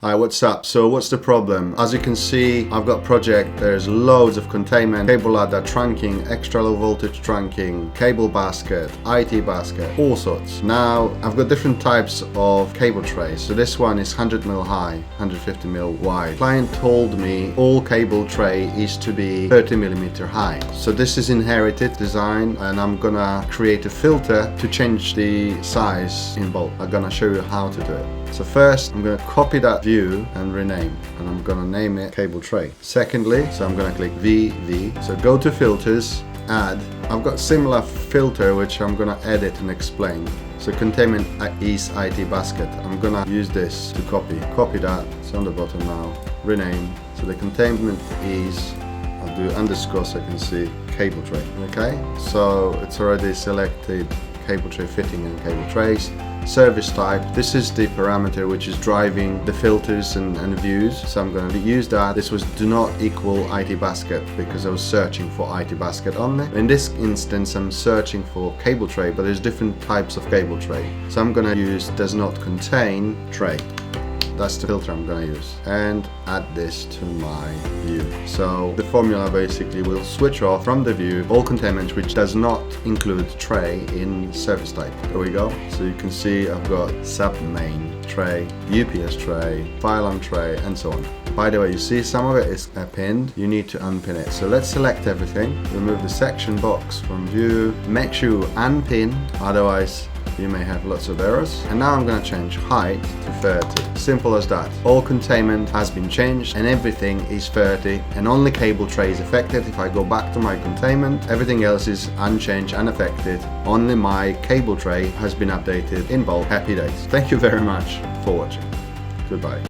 Hi, what's up? So what's the problem? As you can see, I've got project, there's loads of containment, cable ladder, trunking, extra low voltage trunking, cable basket, IT basket, all sorts. Now, I've got different types of cable trays. So this one is 100mm high, 150mm wide. Client told me all cable tray is to be 30mm high. So this is inherited design, and I'm gonna create a filter to change the size in bulk. I'm gonna show you how to do it. So first, I'm gonna copy that view and rename, and I'm gonna name it cable tray. Secondly, so I'm gonna click VV. So go to filters, add. I've got similar filter which I'm gonna edit and explain. So containment is IT basket. I'm gonna use this to copy that. It's on the bottom now. Rename. So the containment is, I'll do underscore so I can see cable tray. Okay, so it's already selected cable tray fitting and cable trays. Service type, this is the parameter which is driving the filters and views, so I'm going to use that. This was do not equal IT basket because I was searching for IT basket only. In this instance I'm searching for cable tray, but there's different types of cable tray, so I'm going to use does not contain tray. That's the filter I'm going to use, and add this to my view. So the formula basically will switch off from the view all containment which does not include tray in service type. There we go. So you can see I've got sub main tray, UPS tray, pylon tray, and so on. By the way, you see some of it is pinned. You need to unpin it. So let's select everything, remove the section box from view, make sure you unpin, otherwise you may have lots of errors. And now I'm going to change height to 30. Simple as that. All containment has been changed and everything is 30, and only cable tray is affected. If I go back to my containment, everything else is unchanged, unaffected. Only my cable tray has been updated in bulk. Happy days. Thank you very much for watching. Goodbye.